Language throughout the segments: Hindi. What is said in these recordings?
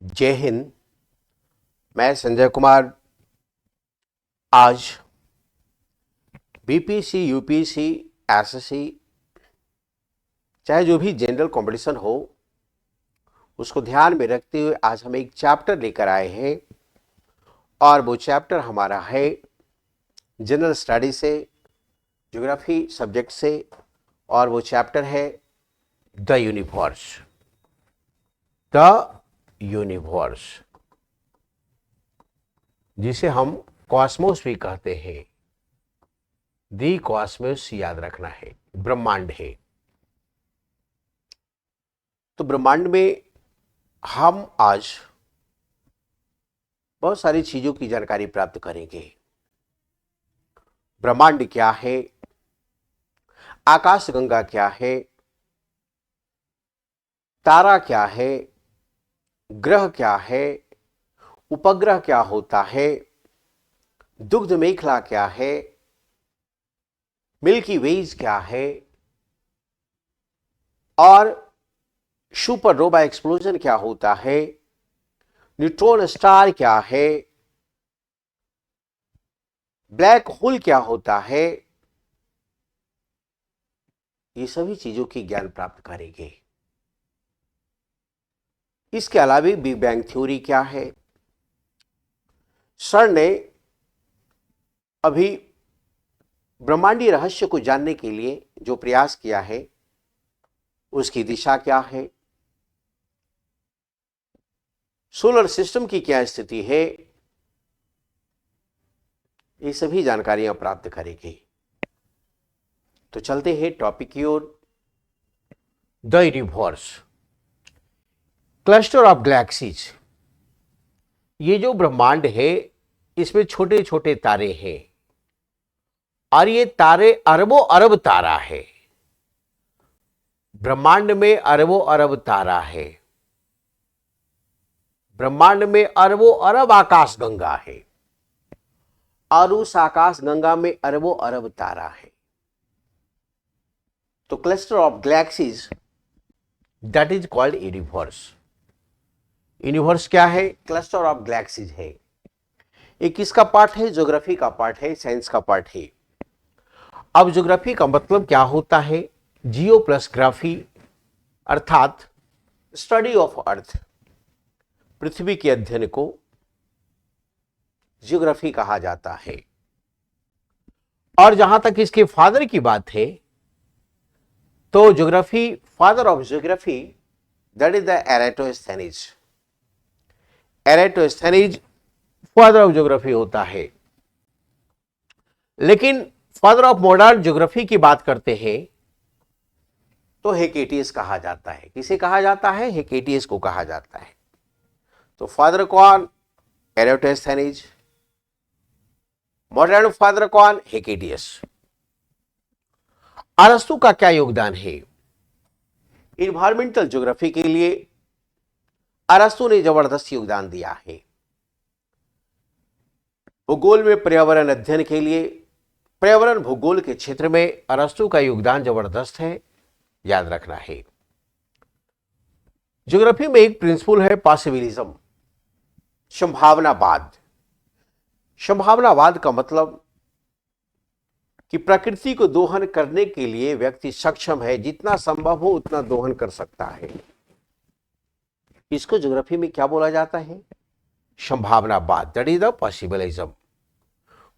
जय हिंद। मैं संजय कुमार आज बीपीसी, यूपीसी, एसएससी, चाहे जो भी जनरल कंपटीशन हो, उसको ध्यान में रखते हुए आज हम एक चैप्टर लेकर आए हैं और वो चैप्टर हमारा है जनरल स्टडी से, ज्योग्राफी सब्जेक्ट से, और वो चैप्टर है द यूनिवर्स। द यूनिवर्स, जिसे हम कॉस्मोस भी कहते हैं। दी कॉस्मोस याद रखना है, ब्रह्मांड है। तो ब्रह्मांड में हम आज बहुत सारी चीजों की जानकारी प्राप्त करेंगे। ब्रह्मांड क्या है, आकाशगंगा क्या है, तारा क्या है, ग्रह क्या है, उपग्रह क्या होता है, दुग्ध मेखला क्या है, मिल्की वेज क्या है, और सुपरनोवा एक्सप्लोजन क्या होता है, न्यूट्रॉन स्टार क्या है, ब्लैक होल क्या होता है, ये सभी चीजों की ज्ञान प्राप्त करेंगे। इसके अलावा बिग बैंग थ्योरी क्या है, सर ने अभी ब्रह्मांडीय रहस्य को जानने के लिए जो प्रयास किया है उसकी दिशा क्या है, सोलर सिस्टम की क्या स्थिति है, ये सभी जानकारियां प्राप्त करेंगे। तो चलते हैं टॉपिक की ओर। The universe, cluster of galaxies. ये जो ब्रह्मांड है इसमें छोटे छोटे तारे हैं और ये तारे अरबों अरब तारा है। ब्रह्मांड में अरबों अरब तारा है। ब्रह्मांड में अरबों अरब आकाशगंगा है और उस आकाशगंगा में अरबों अरब तारा है। तो cluster of galaxies, that is called universe. Universe क्या है? क्लस्टर ऑफ गैलेक्सीज है। ये किसका पार्ट है? ज्योग्राफी का पार्ट है, साइंस का पार्ट है। अब ज्योग्राफी का मतलब क्या होता है? जियो प्लस ग्राफी, अर्थात स्टडी ऑफ अर्थ, पृथ्वी के अध्ययन को ज्योग्राफी कहा जाता है। और जहां तक इसके फादर की बात है तो geography, father of geography, that is the Eratosthenes. Eratosthenes father of geography होता है। लेकिन फादर ऑफ मॉडर्न ज्योग्राफी की बात करते हैं तो हेकेटियस कहा जाता है। किसे कहा जाता है? हेकेटियस को कहा जाता है। तो फादर कौन? एराटोस्थेनीज। मॉडर्न फादर कौन? हेकेटियस। अरस्तु का क्या योगदान है? इन्वायरमेंटल ज्योग्राफी के लिए अरस्तु ने जबरदस्त योगदान दिया है। भूगोल में पर्यावरण अध्ययन के लिए, पर्यावरण भूगोल के क्षेत्र में अरस्तु का योगदान जबरदस्त है, याद रखना है। ज्योग्राफी में एक प्रिंसिपल है पॉसिबिलिज्म, संभावनावाद। संभावनावाद का मतलब कि प्रकृति को दोहन करने के लिए व्यक्ति सक्षम है, जितना संभव हो उतना दोहन कर सकता है। इसको ज्योग्राफी में क्या बोला जाता है? संभावनावाद, दैट इज द पॉसिबिलिज्म।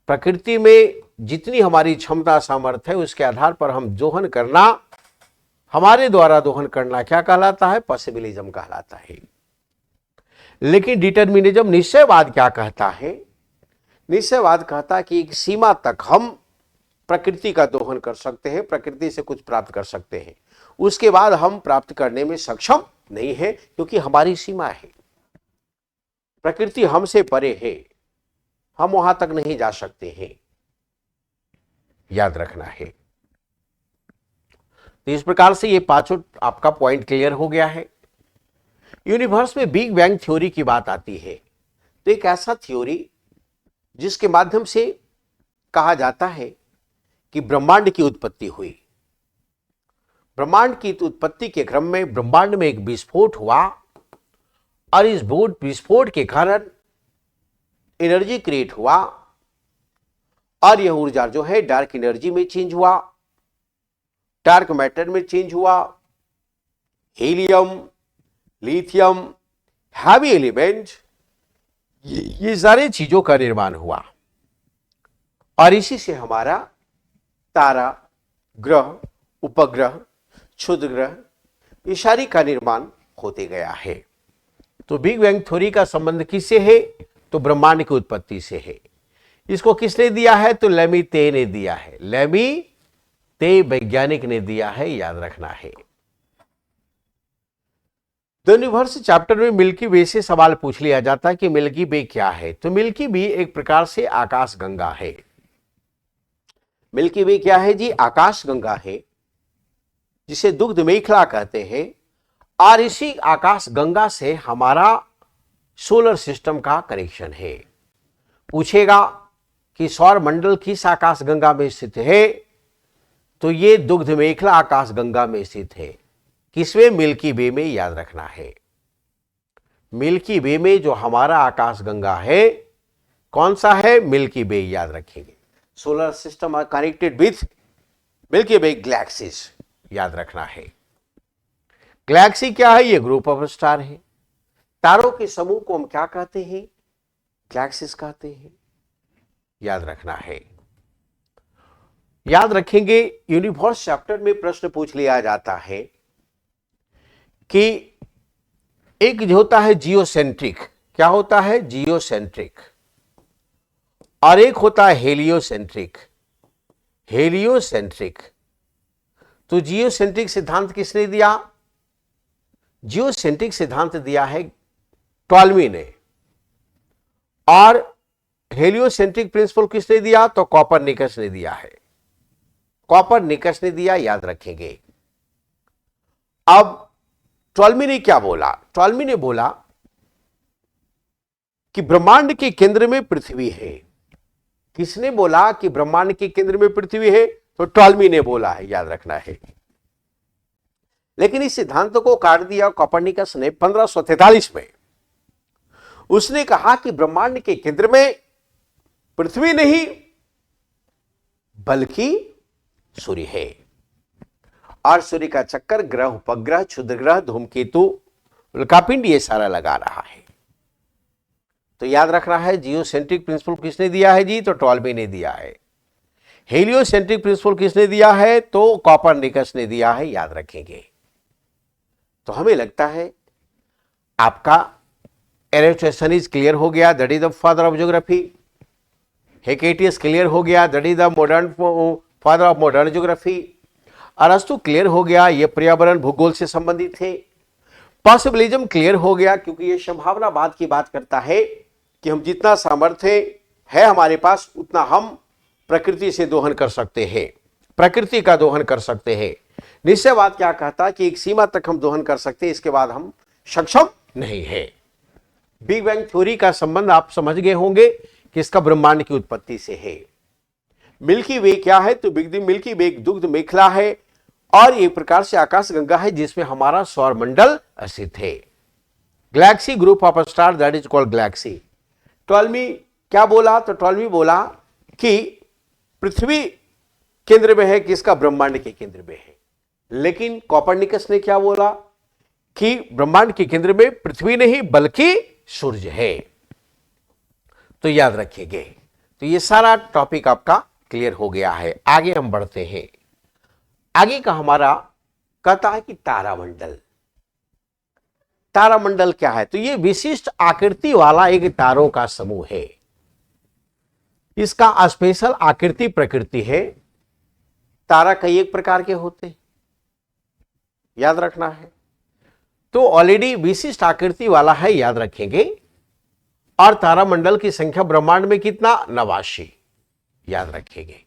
प्रकृति में जितनी हमारी क्षमता सामर्थ्य है उसके आधार पर हम दोहन करना, हमारे द्वारा दोहन करना क्या कहलाता है? पॉसिबिलिज्म कहलाता है। लेकिन डिटर्मिनिज्म, निश्चयवाद क्या कहता है? निश्चयवाद कहता है कि एक सीमा तक हम प्रकृति का दोहन कर सकते हैं, प्रकृति से कुछ प्राप्त कर सकते हैं, उसके बाद हम प्राप्त करने में सक्षम नहीं है, क्योंकि हमारी सीमा है। प्रकृति हमसे परे है, हम वहां तक नहीं जा सकते हैं, याद रखना है। तो इस प्रकार से ये पांचों आपका पॉइंट क्लियर हो गया है। यूनिवर्स में बिग बैंग थ्योरी की बात आती है तो एक ऐसा थ्योरी जिसके माध्यम से कहा जाता है कि ब्रह्मांड की उत्पत्ति हुई। ब्रह्मांड की उत्पत्ति के क्रम में ब्रह्मांड में एक विस्फोट हुआ और इस विस्फोट के कारण एनर्जी क्रिएट हुआ और यह ऊर्जा जो है डार्क एनर्जी में चेंज हुआ, डार्क मैटर में चेंज हुआ, हीलियम, लिथियम, हैवी एलिमेंट, ये सारी चीजों का निर्माण हुआ और इसी से हमारा तारा, ग्रह, उपग्रह, क्षुद्र ग्रह, ये सारी का निर्माण होते गया है। तो बिग बैंग थ्योरी का संबंध किससे है? तो ब्रह्मांड की उत्पत्ति से है। इसको किसने दिया है? तो लेमी ते ने दिया है। लेमी ते वैज्ञानिक ने दिया है, याद रखना है। द यूनिवर्स चैप्टर में मिल्की वे से सवाल पूछ लिया जाता है कि मिल्की वे क्या है। तो मिल्की वे एक प्रकार से आकाश गंगा है। मिल्की वे क्या है जी? आकाश गंगा है, जिसे दुग्ध मेखला कहते हैं। और इसी आकाश गंगा से हमारा सोलर सिस्टम का कनेक्शन है। पूछेगा कि सौर मंडल किस आकाश गंगा में स्थित है? तो ये दुग्ध मेखला आकाश गंगा में स्थित है। किसमें? मिल्की वे में, याद रखना है। मिल्की वे में जो हमारा आकाश गंगा है, कौन सा है? मिल्की वे, याद रखेंगे। Solar system are connected with Milky Way galaxies, याद रखना है। गैलेक्सी क्या है? ये ग्रुप ऑफ स्टार है। तारों के समूह को हम क्या कहते हैं? गैलेक्सीज कहते हैं, याद रखना है। याद रखेंगे, यूनिवर्स चैप्टर में प्रश्न पूछ लिया जाता है कि एक जो होता है जियोसेंट्रिक, क्या होता है? जियोसेंट्रिक, और एक होता है हेलियोसेंट्रिक। हेलियोसेंट्रिक, तो जियोसेंट्रिक सिद्धांत किसने दिया? जियोसेंट्रिक सिद्धांत दिया है टॉल्मी ने। और हेलियोसेंट्रिक प्रिंसिपल किसने दिया? तो कॉपरनिकस ने दिया है। कॉपरनिकस ने दिया, याद रखेंगे। अब टॉल्मी ने क्या बोला? टॉल्मी ने बोला कि ब्रह्मांड के केंद्र में पृथ्वी है। किसने बोला कि ब्रह्मांड के केंद्र में पृथ्वी है? तो टॉल्मी ने बोला है, याद रखना है। लेकिन इस सिद्धांत को काट दिया कॉपरनिकस ने 1543 में। उसने कहा कि ब्रह्मांड के केंद्र में पृथ्वी नहीं बल्कि सूर्य है, और सूर्य का चक्कर ग्रह, उपग्रह, क्षुद्र ग्रह, धूमकेतु, उल्कापिंड ये सारा लगा रहा है। तो याद रखना है, जियोसेंट्रिक प्रिंसिपल किसने दिया है जी? तो टॉल्मी ने दिया है। हेलियोसेंट्रिक प्रिंसिपल किसने दिया है? तो कॉपरनिकस ने दिया है, याद रखेंगे। तो हमें लगता है आपका एरिस्टोफेनीज क्लियर हो गया, that is the father of geography. Hecataeus clear हो गया, that is the modern father of modern geography. अरस्तु क्लियर हो गया, ये पर्यावरण भूगोल से संबंधित है। पॉसिबिलिज्म क्लियर हो गया, क्योंकि ये संभावनावाद की बात करता है कि हम जितना सामर्थ्य है हमारे पास, उतना हम प्रकृति से दोहन कर सकते हैं, प्रकृति का दोहन कर सकते हैं। निश्चयवाद क्या कहता है कि एक सीमा तक हम दोहन कर सकते हैं, इसके बाद हम सक्षम नहीं है। बिग बैंग थ्योरी का संबंध आप समझ गए होंगे कि इसका ब्रह्मांड की उत्पत्ति से है। मिल्की वे क्या है? तो मिल्की वे एक दुग्ध मेखला है और एक प्रकार से आकाश गंगा है, जिसमें हमारा सौर मंडल स्थित है। Galaxy, group of star, that is called galaxy. Ptolemy क्या बोला? तो टॉल्मी बोला कि पृथ्वी केंद्र में है, किसका? ब्रह्मांड के केंद्र में है। लेकिन कॉपरनिकस ने क्या बोला कि ब्रह्मांड के केंद्र में पृथ्वी नहीं बल्कि सूर्य है। तो याद रखिएगा। तो ये सारा टॉपिक आपका क्लियर हो गया है। आगे हम बढ़ते हैं। आगे का हमारा कहता है कि तारामंडल। तारामंडल क्या है? तो ये विशिष्ट आकृति वाला एक तारों का समूह है। इसका स्पेशल आकृति प्रकृति है। तारा कई एक प्रकार के होते हैं, याद रखना है। तो ऑलरेडी विशिष्ट आकृति वाला है, याद रखेंगे। और तारामंडल की संख्या ब्रह्मांड में कितना? 89, याद रखेंगे।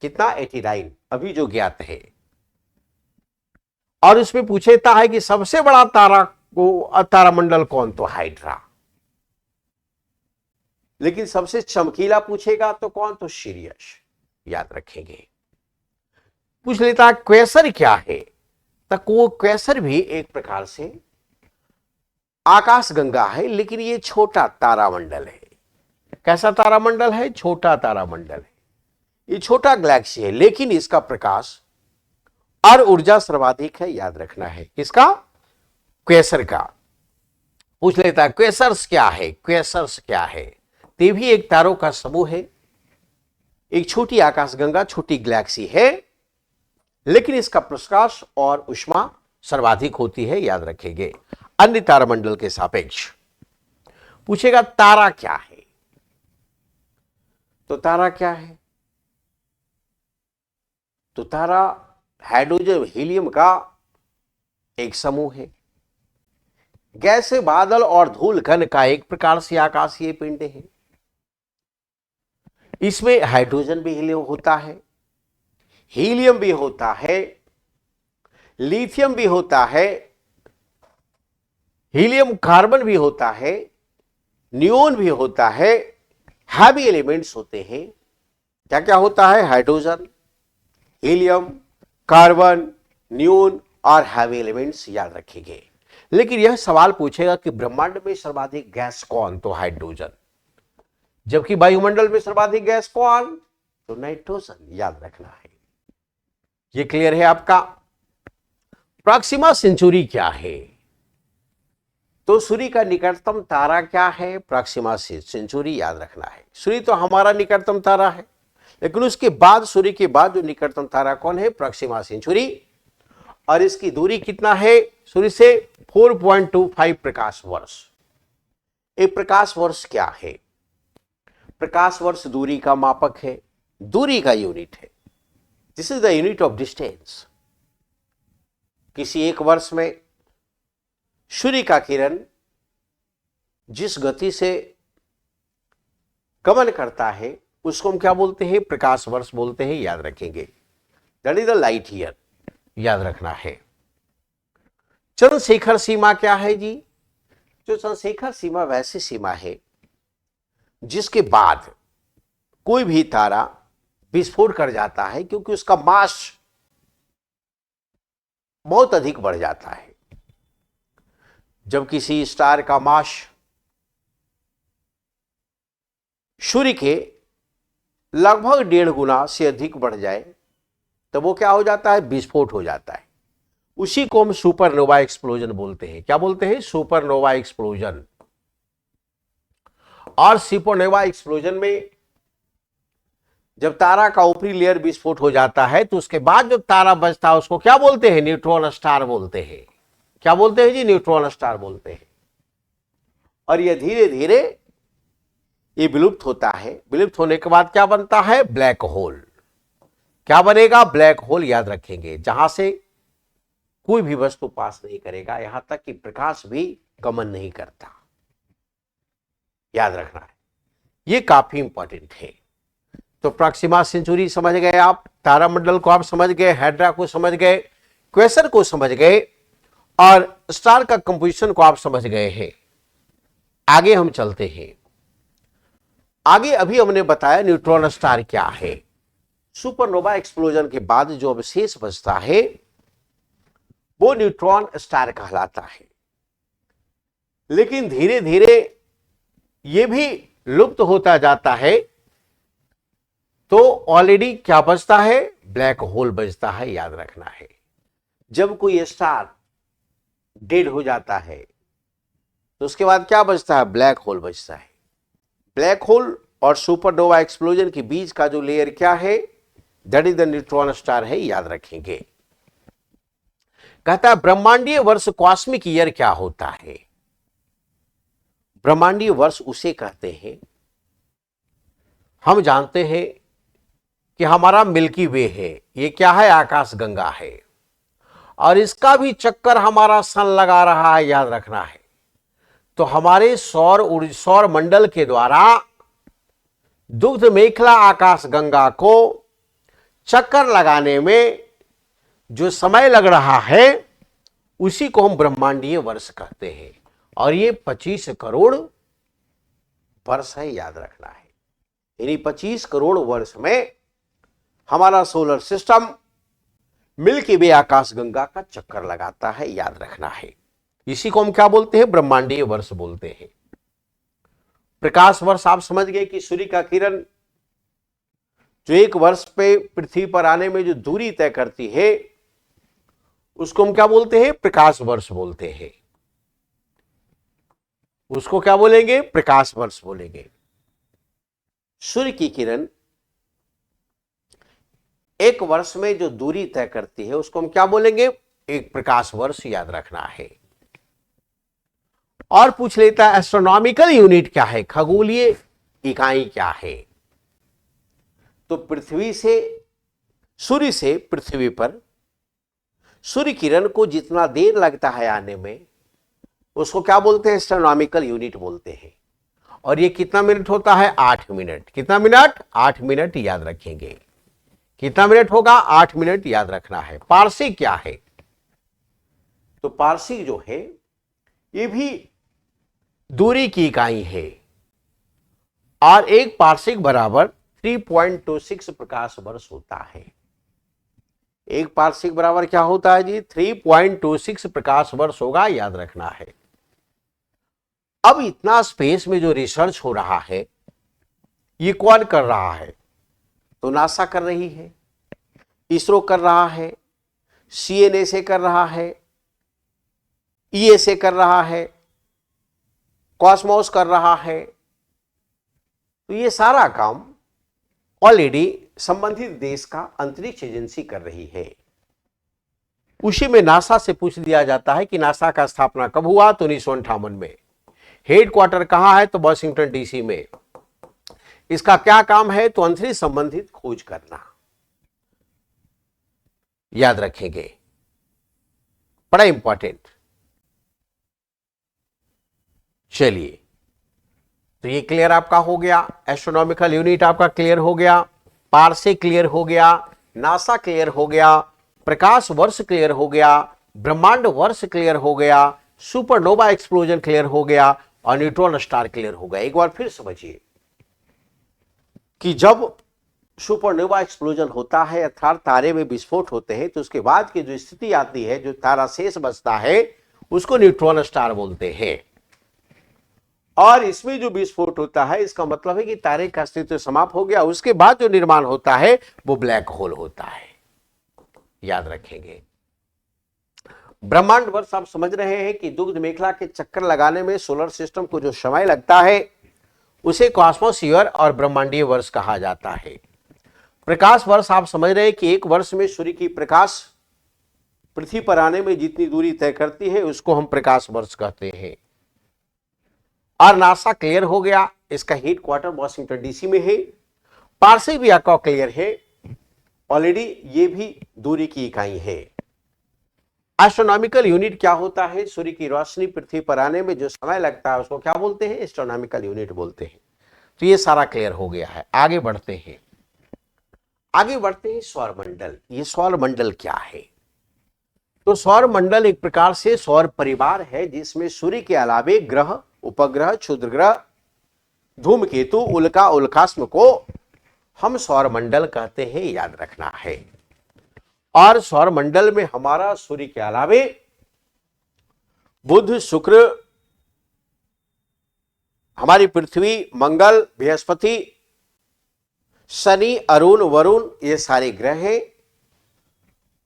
कितना? 89 अभी जो ज्ञात है। और उसमें पूछता है कि सबसे बड़ा तारामंडल कौन? तो हाइड्रा। लेकिन सबसे चमकीला पूछेगा तो कौन? तो सिरियस, याद रखेंगे। पूछ लेता है क्वेसर क्या है? तो क्वेसर भी एक प्रकार से आकाश गंगा है, लेकिन ये छोटा तारामंडल है। कैसा तारामंडल है? छोटा तारामंडल है। ये छोटा गैलेक्सी है, लेकिन इसका प्रकाश और ऊर्जा सर्वाधिक है, याद रखना है। किसका? क्वेसर का। पूछ लेता है क्वेसर्स क्या है, क्वेसर्स क्या है? ते भी एक तारों का समूह है, एक छोटी आकाशगंगा, छोटी गैलेक्सी है, लेकिन इसका प्रकाश और ऊष्मा सर्वाधिक होती है, याद रखेंगे, अन्य तारामंडल के सापेक्ष। पूछेगा तारा क्या है? तो तारा क्या है? तो तारा हाइड्रोजन हीलियम का एक समूह है, गैस, बादल और धूल कण का एक प्रकार से आकाशीय पिंड है। इसमें हाइड्रोजन भी हीलियम होता है, हीलियम भी होता है, लिथियम भी होता है, हीलियम कार्बन भी होता है, नियोन भी होता है, हैवी एलिमेंट्स होते हैं। क्या क्या होता है? हाइड्रोजन, हीलियम, कार्बन, नियोन और हैवी एलिमेंट्स, याद रखेंगे। लेकिन यह सवाल पूछेगा कि ब्रह्मांड में सर्वाधिक गैस कौन? तो हाइड्रोजन। जबकि वायुमंडल में सर्वाधिक गैस कौन? तो नाइट्रोजन, याद रखना है। ये क्लियर है आपका? प्रॉक्सिमा सेंचुरी क्या है? तो सूर्य का निकटतम तारा क्या है? प्रॉक्सिमा सेंचुरी, याद रखना है। सूर्य तो हमारा निकटतम तारा है, लेकिन उसके बाद, सूर्य के बाद जो निकटतम तारा कौन है? Proxima Centauri. और इसकी दूरी कितना है सूर्य से? 4.25 प्रकाश वर्ष। एक प्रकाश वर्ष क्या है? प्रकाश वर्ष दूरी का मापक है, दूरी का यूनिट है। This is the unit of distance. किसी एक वर्ष में सूर्य का किरण जिस गति से गमन करता है उसको हम क्या बोलते हैं? प्रकाश वर्ष बोलते हैं, याद रखेंगे। That is the light year, याद रखना है। चंद्रशेखर सीमा क्या है जी? जो चंद्रशेखर सीमा वैसी सीमा है जिसके बाद कोई भी तारा विस्फोट कर जाता है, क्योंकि उसका मास बहुत अधिक बढ़ जाता है। जब किसी स्टार का मास सूर्य के लगभग 1.5 गुना से अधिक बढ़ जाए तो वो क्या हो जाता है? विस्फोट हो जाता है। उसी को हम सुपरनोवा एक्सप्लोजन बोलते हैं। क्या बोलते हैं? Supernova explosion. और सुपरनोवा एक्सप्लोजन में जब तारा का ऊपरी लेयर विस्फोट हो जाता है तो उसके बाद जो तारा बचता है उसको क्या बोलते हैं? न्यूट्रॉन स्टार बोलते हैं। क्या बोलते हैं जी? न्यूट्रॉन स्टार बोलते हैं। और यह धीरे धीरे ये विलुप्त होता है। विलुप्त होने के बाद क्या बनता है? Black hole. क्या बनेगा? ब्लैक होल, याद रखेंगे, जहां से कोई भी वस्तु पास नहीं करेगा, यहां तक कि प्रकाश भी गमन नहीं करता, याद रखना है। ये काफी इंपॉर्टेंट है। तो प्रॉक्सिमा सेंचुरी समझ गए आप, तारामंडल को आप समझ गए, हाइड्रा को समझ गए, क्वेसर को समझ गए, और स्टार का कंपोजिशन को आप समझ गए हैं। आगे हम चलते हैं। आगे अभी हमने बताया न्यूट्रॉन स्टार क्या है। सुपरनोवा एक्सप्लोजन के बाद जो अवशेष बचता है वो न्यूट्रॉन स्टार कहलाता है। लेकिन धीरे धीरे ये भी लुप्त होता जाता है, तो ऑलरेडी क्या बचता है? ब्लैक होल बचता है, याद रखना है। जब कोई स्टार डेड हो जाता है तो उसके बाद क्या बचता है? ब्लैक होल बचता है। ब्लैक होल और सुपरनोवा एक्सप्लोजन के बीच का जो लेयर क्या है? That is the neutron star है, याद रखेंगे। कहता है ब्रह्मांडीय वर्ष, कॉस्मिक ईयर क्या होता है? ब्रह्मांडीय वर्ष उसे कहते हैं, हम जानते हैं कि हमारा मिल्की वे है, ये क्या है? आकाश गंगा है, और इसका भी चक्कर हमारा सन लगा रहा है, याद रखना है। तो हमारे सौर मंडल के द्वारा दुग्ध मेखला आकाश गंगा को चक्कर लगाने में जो समय लग रहा है उसी को हम ब्रह्मांडीय वर्ष कहते हैं, और ये 25 करोड़ वर्ष है, याद रखना है। यानी 25 करोड़ वर्ष में हमारा सोलर सिस्टम मिल्की वे आकाश गंगा का चक्कर लगाता है, याद रखना है। इसी को हम क्या बोलते हैं? ब्रह्मांडीय वर्ष बोलते हैं। प्रकाश वर्ष आप समझ गए कि सूर्य का किरण जो एक वर्ष पे पृथ्वी पर आने में जो दूरी तय करती है उसको हम क्या बोलते हैं? प्रकाश वर्ष बोलते हैं। उसको क्या बोलेंगे? प्रकाश वर्ष बोलेंगे। सूर्य की किरण एक वर्ष में जो दूरी तय करती है उसको हम क्या बोलेंगे? एक प्रकाश वर्ष याद रखना है। और पूछ लेता है एस्ट्रोनॉमिकल यूनिट क्या है? खगोलीय इकाई क्या है? तो पृथ्वी से, सूर्य से पृथ्वी पर सूर्य किरण को जितना देर लगता है आने में उसको क्या बोलते हैं? एस्ट्रोनॉमिकल यूनिट बोलते हैं। और ये कितना मिनट होता है? 8 मिनट। कितना मिनट? 8 मिनट याद रखेंगे। कितना मिनट होगा? 8 मिनट याद रखना है। पारसिक क्या है? तो पारसिक जो है ये भी दूरी की इकाई है और एक पारसिक बराबर 3.26 प्रकाश वर्ष होता है। एक पारसिक बराबर क्या होता है जी? 3.26 प्रकाश वर्ष होगा, याद रखना है। अब इतना स्पेस में जो रिसर्च हो रहा है ये कौन कर रहा है? तो नासा कर रही है, इसरो कर रहा है, सीएनएसए कर रहा है, ईएसए कर रहा है, कॉस्मोस कर रहा है। तो ये सारा काम ऑलरेडी संबंधित देश का अंतरिक्ष एजेंसी कर रही है। उसी में नासा से पूछ दिया जाता है कि नासा का स्थापना कब हुआ? तो 1958 में। हेडक्वार्टर कहां है? तो वाशिंगटन डीसी में। इसका क्या काम है? तो अंतरिक्ष संबंधित खोज करना, याद रखेंगे, बड़ा इंपॉर्टेंट। चलिए, तो ये क्लियर आपका हो गया। एस्ट्रोनॉमिकल यूनिट आपका क्लियर हो गया, पारसे क्लियर हो गया, नासा क्लियर हो गया, प्रकाश वर्ष क्लियर हो गया, ब्रह्मांड वर्ष क्लियर हो गया, सुपरनोवा एक्सप्लोजन क्लियर हो गया और न्यूट्रॉन स्टार क्लियर हो गया। एक बार फिर समझिए कि जब सुपरनोवा एक्सप्लोजन होता है अर्थात तारे में विस्फोट होते हैं तो उसके बाद की जो स्थिति आती है, जो तारा शेष बचता है उसको न्यूट्रॉन स्टार बोलते हैं। और इसमें जो विस्फोट होता है इसका मतलब है कि तारे का अस्तित्व समाप्त हो गया। उसके बाद जो निर्माण होता है वो ब्लैक होल होता है, याद रखेंगे। ब्रह्मांड वर्ष आप समझ रहे हैं कि दुग्ध मेखला के चक्कर लगाने में सोलर सिस्टम को जो समय लगता है उसे कॉस्मोस ईयर और ब्रह्मांडीय वर्ष कहा जाता है। प्रकाश वर्ष आप समझ रहे हैं कि एक वर्ष में सूर्य की प्रकाश पृथ्वी पर आने में जितनी दूरी तय करती है उसको हम प्रकाश वर्ष कहते हैं। और नासा क्लियर हो गया, इसका हेडक्वार्टर वॉशिंगटन डीसी में है। पारसे भी आपका क्लियर है ऑलरेडी, ये भी दूरी की इकाई है। एस्ट्रोनॉमिकल यूनिट क्या होता है? सूर्य की रोशनी पृथ्वी पर आने में जो समय लगता है उसको क्या बोलते हैं? एस्ट्रोनॉमिकल यूनिट बोलते हैं। तो ये सारा क्लियर हो गया है। आगे बढ़ते हैं, आगे बढ़ते हैं सौरमंडल। ये सौरमंडल क्या है? तो सौरमंडल एक प्रकार से सौर परिवार है जिसमें सूर्य के अलावे ग्रह, उपग्रह, क्षुद्रग्रह, धूमकेतु, उल्का, उल्कास्म को हम सौरमंडल कहते हैं, याद रखना है। और सौरमंडल में हमारा सूर्य के अलावे बुध, शुक्र, हमारी पृथ्वी, मंगल, बृहस्पति, शनि, अरुण, वरुण, ये सारे ग्रह हैं।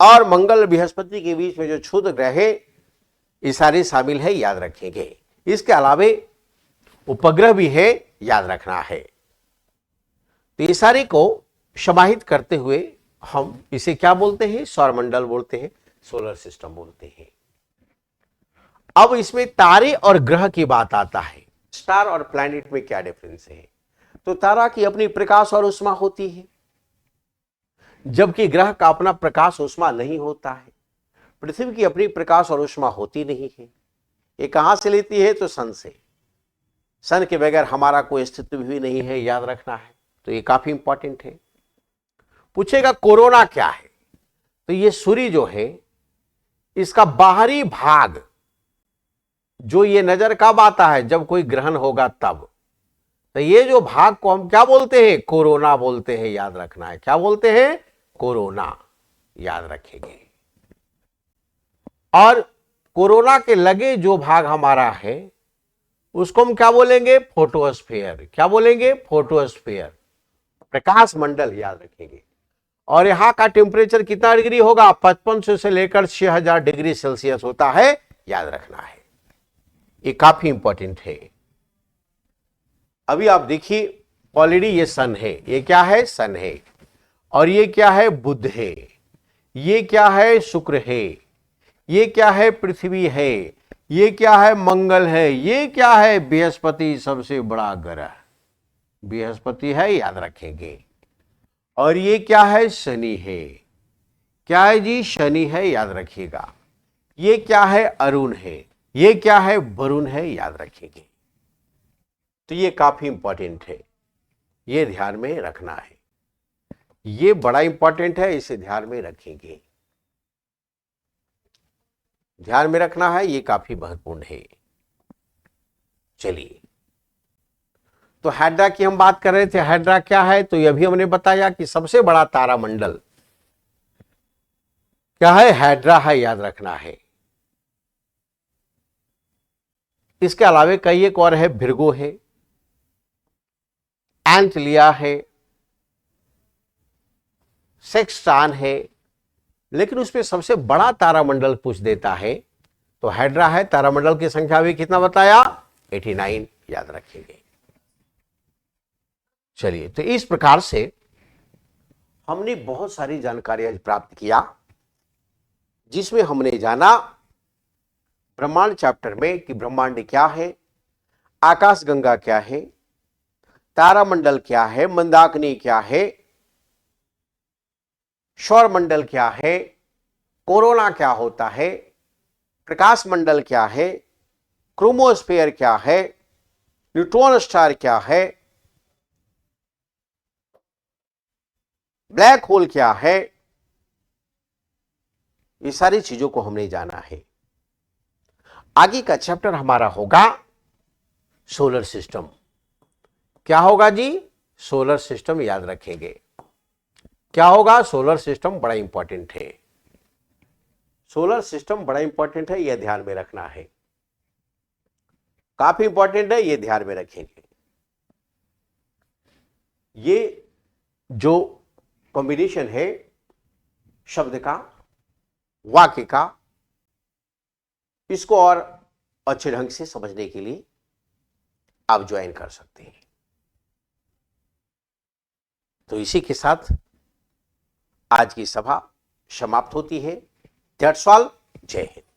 और मंगल बृहस्पति के बीच में जो क्षुद्र ग्रह है ये सारे शामिल है, याद रखेंगे। इसके अलावे उपग्रह भी है, याद रखना है। तो ये सारे को समाहित करते हुए हम इसे क्या बोलते हैं? सौरमंडल बोलते हैं, सोलर सिस्टम बोलते हैं। अब इसमें तारे और ग्रह की बात आता है। स्टार और प्लैनेट में क्या डिफरेंस है? तो तारा की अपनी प्रकाश और ऊष्मा होती है जबकि ग्रह का अपना प्रकाश ऊष्मा नहीं होता है। पृथ्वी की अपनी प्रकाश और ऊष्मा होती नहीं है। ये कहां से लेती है? तो सन से। सन के बगैर हमारा कोई अस्तित्व भी नहीं है, याद रखना है। तो ये काफी इंपॉर्टेंट है। पूछेगा कोरोना क्या है? तो ये सूर्य जो है इसका बाहरी भाग जो ये नजर कब आता है? जब कोई ग्रहण होगा तब। तो ये जो भाग को हम क्या बोलते हैं? कोरोना बोलते हैं, याद रखना है। क्या बोलते हैं? कोरोना, याद रखेंगे। और कोरोना के लगे जो भाग हमारा है उसको हम क्या बोलेंगे? फोटोस्फीयर। क्या बोलेंगे? फोटोस्फीयर, प्रकाश मंडल, याद रखेंगे। और यहां का टेम्परेचर कितना डिग्री होगा? 5500 से लेकर 6000 डिग्री सेल्सियस होता है, याद रखना है। ये काफी इंपॉर्टेंट है। अभी आप देखिए ऑलरेडी ये सन है, ये क्या है? सन है। और ये क्या है? बुध है। ये क्या है? शुक्र है। ये क्या है? पृथ्वी है। ये क्या है? मंगल है। ये क्या है? बृहस्पति, सबसे बड़ा ग्रह बृहस्पति है, याद रखेंगे। और ये क्या है? शनि है। क्या है जी? शनि है, याद रखिएगा। ये क्या है? अरुण है। ये क्या है? वरुण है, याद रखेंगे। तो ये काफी इंपॉर्टेंट है, ये ध्यान में रखना है। ये बड़ा इंपॉर्टेंट है, इसे ध्यान में रखेंगे। ध्यान में रखना है, ये काफी महत्वपूर्ण है। चलिए, तो हाइड्रा की हम बात कर रहे थे। हाइड्रा क्या है? तो यह भी हमने बताया कि सबसे बड़ा तारामंडल क्या है? हाइड्रा है, याद रखना है। इसके अलावा कई एक और है, भृगु है, एंटलिया है, सेक्सटान है, लेकिन उसमें सबसे बड़ा तारामंडल पूछ देता है तो हाइड्रा है। तारामंडल की संख्या भी कितना बताया? 89, याद रखेंगे। चलिए, तो इस प्रकार से हमने बहुत सारी जानकारी आज प्राप्त किया, जिसमें हमने जाना ब्रह्मांड चैप्टर में कि ब्रह्मांड क्या है, आकाशगंगा क्या है, तारामंडल क्या है, मंदाकिनी क्या है, सौरमंडल क्या है, कोरोना क्या होता है, प्रकाश मंडल क्या है, क्रोमोस्फीयर क्या है, न्यूट्रॉन स्टार क्या है, ब्लैक होल क्या है, ये सारी चीजों को हमने जाना है। आगे का चैप्टर हमारा होगा सोलर सिस्टम। क्या होगा जी? सोलर सिस्टम, याद रखेंगे। क्या होगा? सोलर सिस्टम बड़ा इंपॉर्टेंट है। सोलर सिस्टम बड़ा इंपॉर्टेंट है, यह ध्यान में रखना है। काफी इंपॉर्टेंट है, यह ध्यान में रखेंगे। ये जो कॉम्बिनेशन है शब्द का, वाक्य का, इसको और अच्छे ढंग से समझने के लिए आप ज्वाइन कर सकते हैं। तो इसी के साथ आज की सभा समाप्त होती है। That's all. जय हिंद।